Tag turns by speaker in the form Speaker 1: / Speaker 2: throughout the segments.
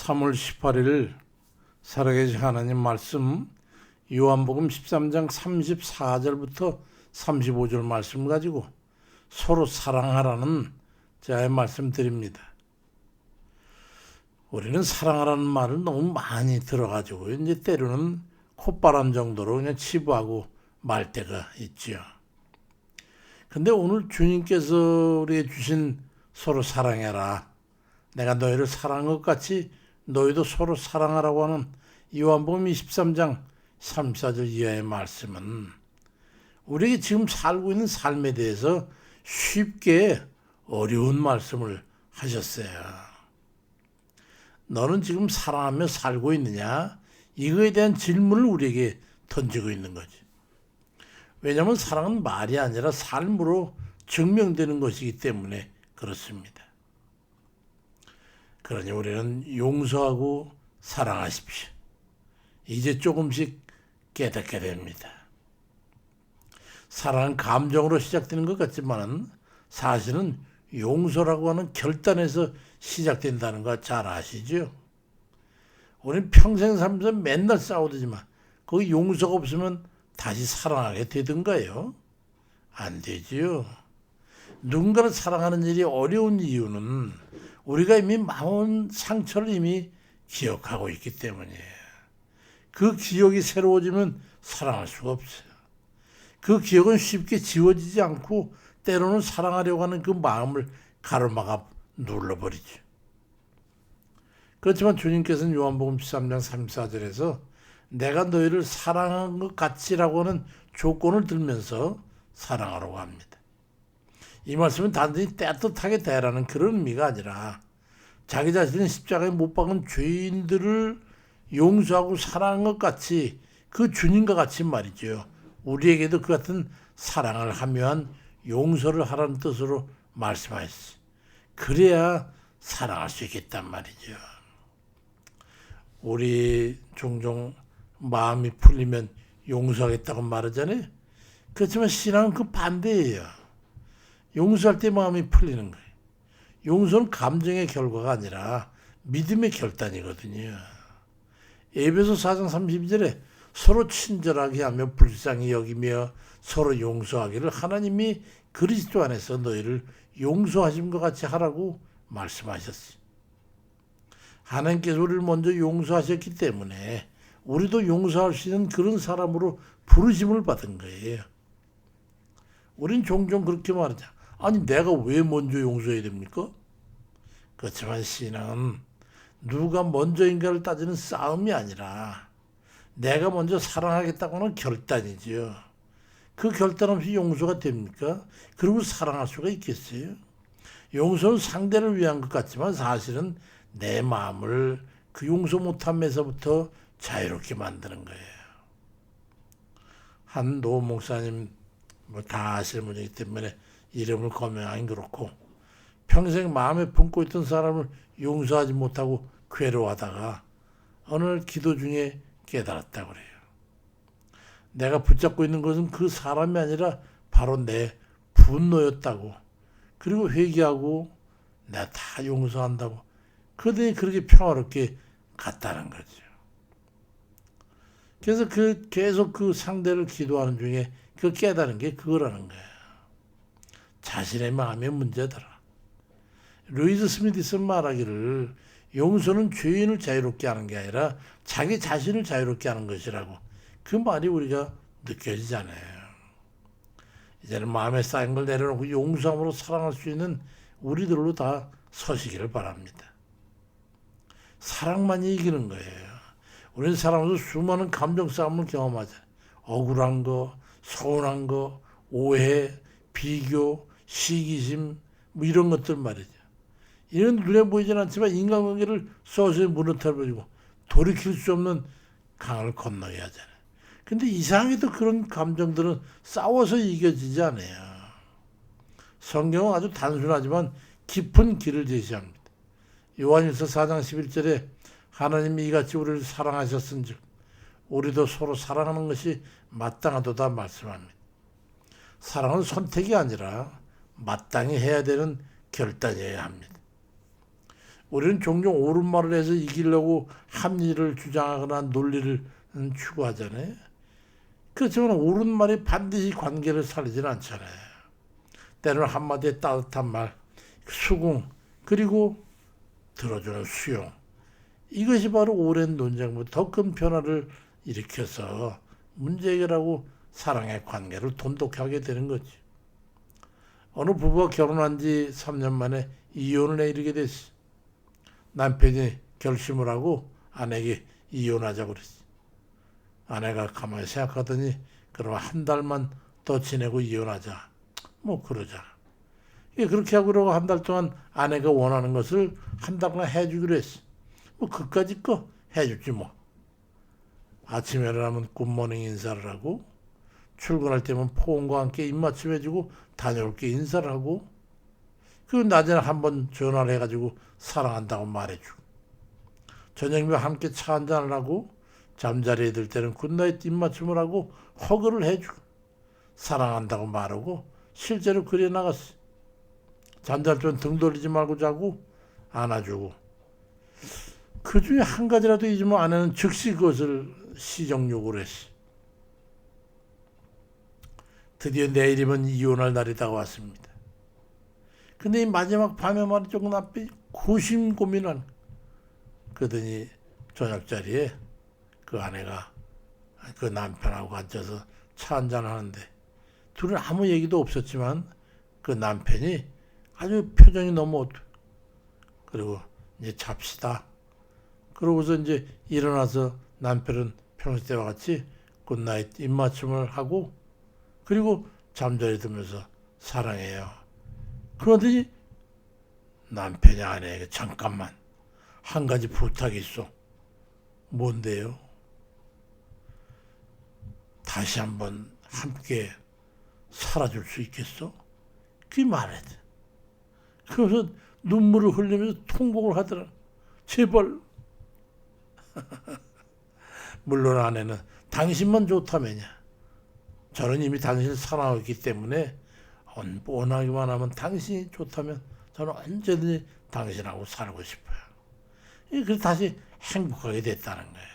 Speaker 1: 3월 18일 살아계신 하나님 말씀 요한복음 13장 34절부터 35절 말씀 가지고 서로 사랑하라는 제가 말씀 드립니다. 우리는 사랑하라는 말을 너무 많이 들어가지고 이제 때로는 콧바람 정도로 그냥 치부하고 말 때가 있지요. 근데 오늘 주님께서 우리에게 주신 서로 사랑해라, 내가 너희를 사랑한 것 같이 너희도 서로 사랑하라고 하는 요한복음 23장 34절 이하의 말씀은 우리에게 지금 살고 있는 삶에 대해서 쉽게 어려운 말씀을 하셨어요. 너는 지금 사랑하며 살고 있느냐? 이거에 대한 질문을 우리에게 던지고 있는 거지. 왜냐하면 사랑은 말이 아니라 삶으로 증명되는 것이기 때문에 그렇습니다. 그러니 우리는 용서하고 사랑하십시오. 이제 조금씩 깨닫게 됩니다. 사랑은 감정으로 시작되는 것 같지만 사실은 용서라고 하는 결단에서 시작된다는 거 잘 아시죠? 우리는 평생 살면서 맨날 싸우더지만 그 용서가 없으면 다시 사랑하게 되던가요? 안 되지요. 누군가를 사랑하는 일이 어려운 이유는 우리가 이미 마음 상처를 이미 기억하고 있기 때문이에요. 그 기억이 새로워지면 사랑할 수가 없어요. 그 기억은 쉽게 지워지지 않고 때로는 사랑하려고 하는 그 마음을 가로막아 눌러버리죠. 그렇지만 주님께서는 요한복음 13장 34절에서 내가 너희를 사랑한 것 같이라고 하는 조건을 들면서 사랑하라고 합니다. 이 말씀은 단순히 따뜻하게 대하라는 그런 의미가 아니라 자기 자신을 십자가에 못 박은 죄인들을 용서하고 사랑한 것 같이 그 주님과 같이 말이죠. 우리에게도 그 같은 사랑을 하며 한 용서를 하라는 뜻으로 말씀하셨어요. 그래야 사랑할 수 있겠단 말이죠. 우리 종종 마음이 풀리면 용서하겠다고 말하잖아요. 그렇지만 신앙은 그 반대예요. 용서할 때 마음이 풀리는 거예요. 용서는 감정의 결과가 아니라 믿음의 결단이거든요. 에베소 4장 32절에 서로 친절하게 하며 불쌍히 여기며 서로 용서하기를 하나님이 그리스도 안에서 너희를 용서하신 것 같이 하라고 말씀하셨어요. 하나님께서 우리를 먼저 용서하셨기 때문에 우리도 용서할 수 있는 그런 사람으로 부르심을 받은 거예요. 우린 종종 그렇게 말하자. 아니 내가 왜 먼저 용서해야 됩니까? 그렇지만 신앙은 누가 먼저인가를 따지는 싸움이 아니라 내가 먼저 사랑하겠다고 하는 결단이지요. 그 결단 없이 용서가 됩니까? 그리고 사랑할 수가 있겠어요? 용서는 상대를 위한 것 같지만 사실은 내 마음을 그 용서 못함에서부터 자유롭게 만드는 거예요. 한 노 목사님 다 아시는 분이기 때문에 이름을 거명하긴 그렇고 평생 마음에 품고 있던 사람을 용서하지 못하고 괴로워하다가 어느 날 기도 중에 깨달았다고 그래요. 내가 붙잡고 있는 것은 그 사람이 아니라 바로 내 분노였다고. 그리고 회개하고 내가 다 용서한다고. 그러더니 그렇게 평화롭게 갔다는 거죠. 그래서 계속 그 상대를 기도하는 중에 그 깨달은 게 그거라는 거예요. 자신의 마음의 문제더라. 루이스 스미스는 말하기를 용서는 죄인을 자유롭게 하는 게 아니라 자기 자신을 자유롭게 하는 것이라고. 그 말이 우리가 느껴지잖아요. 이제는 마음에 쌓인 걸 내려놓고 용서함으로 사랑할 수 있는 우리들로 다 서시기를 바랍니다. 사랑만이 이기는 거예요. 우리는 살아가면서 수많은 감정 싸움을 경험하잖아요. 억울한 거, 서운한 거, 오해, 비교, 시기심 뭐 이런 것들 말이죠. 이런 눈에 보이진 않지만 인간관계를 서서히 무너뜨려버리고 돌이킬 수 없는 강을 건너야 하잖아요. 근데 이상하게도 그런 감정들은 싸워서 이겨지지 않아요. 성경은 아주 단순하지만 깊은 길을 제시합니다. 요한일서 4장 11절에 하나님이 이같이 우리를 사랑하셨은즉 우리도 서로 사랑하는 것이 마땅하도다 말씀합니다. 사랑은 선택이 아니라 마땅히 해야 되는 결단이어야 합니다. 우리는 종종 옳은 말을 해서 이기려고 합리를 주장하거나 논리를 추구하잖아요. 그렇지만 옳은 말이 반드시 관계를 살리지는 않잖아요. 때로는 한마디의 따뜻한 말, 수긍, 그리고 들어주는 수용. 이것이 바로 오랜 논쟁보다 더 큰 변화를 일으켜서 문제 해결하고 사랑의 관계를 돈독하게 되는 거지. 어느 부부가 결혼한 지 3년 만에 이혼을 해 이르게 됐어. 남편이 결심을 하고 아내에게 이혼하자고 그랬어. 아내가 가만히 생각하더니 그럼 한 달만 더 지내고 이혼하자. 뭐 그러자. 그렇게 하고 그러고 한 달 동안 아내가 원하는 것을 한 달간 해주기로 했어. 뭐 그까짓 거 해줬지 뭐. 아침에 일어나면 굿모닝 인사를 하고 출근할 때면 포옹과 함께 입맞춤 해주고 다녀올게 인사를 하고 그리고 낮에는 한번 전화를 해가지고 사랑한다고 말해주고 저녁이면 함께 차 한잔을 하고 잠자리에 들 때는 굿나잇 입맞춤을 하고 허그를 해주고 사랑한다고 말하고 실제로 그래 나갔어. 잠잘 때는 등 돌리지 말고 자고 안아주고 그 중에 한 가지라도 잊으면 아내는 즉시 그것을 시정 요구를 했어. 드디어 내일이면 이혼할 날이 다가왔습니다. 근데 이 마지막 밤에 말이죠. 그 남편이 고심고민한 그러더니 저녁자리에 그 아내가 그 남편하고 앉아서 차 한잔 하는데 둘은 아무 얘기도 없었지만 그 남편이 아주 표정이 너무 어두워. 그리고 이제 잡시다. 그러고서 이제 일어나서 남편은 평소 때와 같이 굿나잇 입맞춤을 하고 그리고 잠자리 들면서 사랑해요. 그러더니 남편이 아내에게 잠깐만 한 가지 부탁이 있어. 뭔데요? 다시 한번 함께 살아줄 수 있겠어? 그게 말해야 돼. 그래서 눈물을 흘리면서 통곡을 하더라. 제발. 물론 아내는 당신만 좋다면야. 저는 이미 당신을 사랑하고 있기 때문에 원하기만 하면 당신이 좋다면 저는 언제든지 당신하고 살고 싶어요. 그래서 다시 행복하게 됐다는 거예요.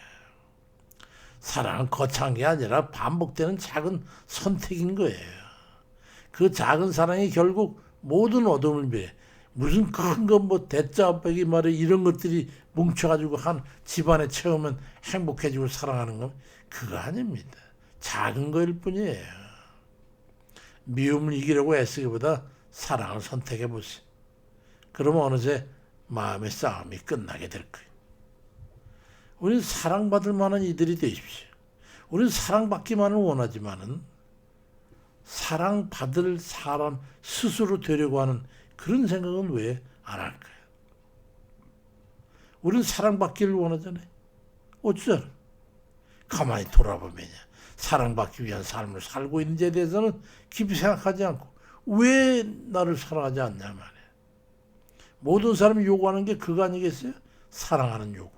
Speaker 1: 사랑은 거창한 게 아니라 반복되는 작은 선택인 거예요. 그 작은 사랑이 결국 모든 어둠을 비해 무슨 큰 거 뭐 대짜 빼기 말에 이런 것들이 뭉쳐가지고 한 집안에 채우면 행복해지고 사랑하는 건 그거 아닙니다. 작은 거일 뿐이에요. 미움을 이기려고 애쓰기보다 사랑을 선택해 보세요. 그러면 어느새 마음의 싸움이 끝나게 될 거예요. 우리는 사랑받을 만한 이들이 되십시오. 우리는 사랑받기만을 원하지만은 사랑받을 사람 스스로 되려고 하는 그런 생각은 왜 안 할까요? 우리는 사랑받기를 원하잖아요. 어쩌잖아. 가만히 돌아보면요. 사랑받기 위한 삶을 살고 있는지에 대해서는 깊이 생각하지 않고 왜 나를 사랑하지 않냐 말이에요. 모든 사람이 요구하는 게 그거 아니겠어요? 사랑하는 요구.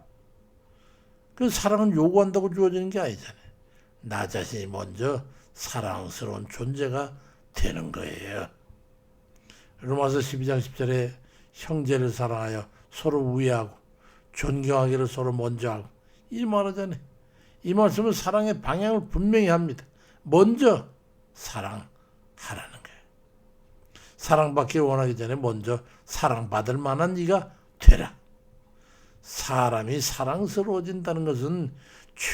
Speaker 1: 그 사랑은 요구한다고 주어지는 게 아니잖아요. 나 자신이 먼저 사랑스러운 존재가 되는 거예요. 로마서 12장 10절에 형제를 사랑하여 서로 우애하고 존경하기를 서로 먼저 하고 이 말하잖아요. 이 말씀은 사랑의 방향을 분명히 합니다. 먼저 사랑하라는 거예요. 사랑받기를 원하기 전에 먼저 사랑받을 만한 이가 되라. 사람이 사랑스러워진다는 것은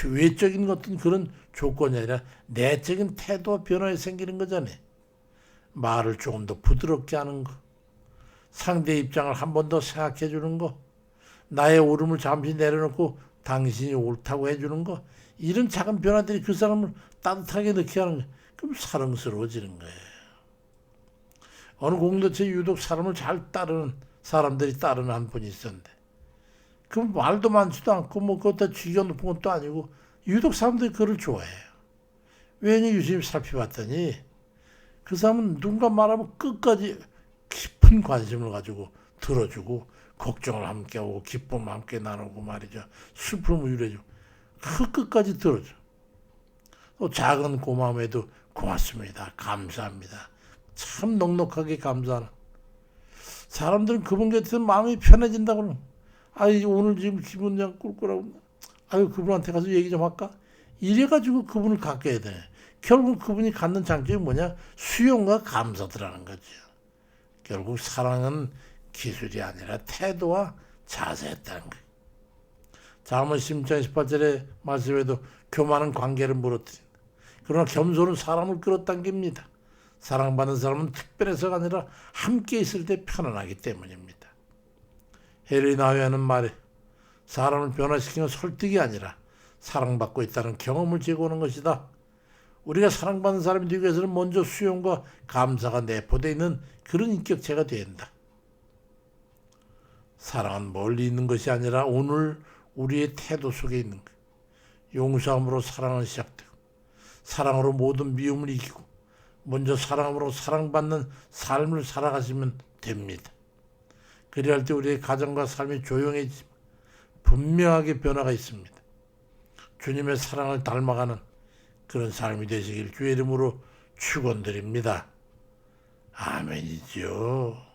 Speaker 1: 외적인 어떤 그런 조건이 아니라 내적인 태도와 변화에 생기는 거잖아요. 말을 조금 더 부드럽게 하는 거, 상대 입장을 한 번 더 생각해 주는 거, 나의 옳음을 잠시 내려놓고 당신이 옳다고 해주는 거, 이런 작은 변화들이 그 사람을 따뜻하게 느끼게 하는 거예요. 그럼 사랑스러워지는 거예요. 어느 공동체에 유독 사람을 잘 따르는 사람들이 따르는 한 분이 있었는데 그 말도 많지도 않고 뭐 그것도 지위가 높은 것도 아니고 유독 사람들이 그를 좋아해요. 왜냐 유심히 살펴봤더니 그 사람은 누군가 말하면 끝까지 깊은 관심을 가지고 들어주고 걱정을 함께 하고 기쁨을 함께 나누고 말이죠. 슬픔을 유래주고 그 끝까지 들어줘. 또 작은 고마움에도 고맙습니다. 감사합니다. 참 넉넉하게 감사하는. 사람들은 그분 곁에서 마음이 편해진다고 그러는. 아이 오늘 지금 기분 그냥 꿀꿀하고 아유 그분한테 가서 얘기 좀 할까? 이래가지고 그분을 갖게 돼. 결국 그분이 갖는 장점이 뭐냐? 수용과 감사더라는 거죠. 결국 사랑은 기술이 아니라 태도와 자세였다는 거예요. 잠언 16장 18절의 말씀에도 교만은 관계를 무너뜨린다. 그러나 겸손은 사람을 끌어당깁니다. 사랑받는 사람은 특별해서가 아니라 함께 있을 때 편안하기 때문입니다. 헨리 나우야는 말해 사람을 변화시키는 설득이 아니라 사랑받고 있다는 경험을 제공하는 것이다. 우리가 사랑받는 사람이 되기 위해서는 먼저 수용과 감사가 내포되어 있는 그런 인격체가 돼야 한다. 사랑은 멀리 있는 것이 아니라 오늘 우리의 태도 속에 있는 것. 용서함으로 사랑은 시작되고 사랑으로 모든 미움을 이기고 먼저 사랑으로 사랑받는 삶을 살아가시면 됩니다. 그리할 때 우리의 가정과 삶이 조용해지지만 분명하게 변화가 있습니다. 주님의 사랑을 닮아가는 그런 삶이 되시길 주의 이름으로 축원드립니다. 아멘이죠.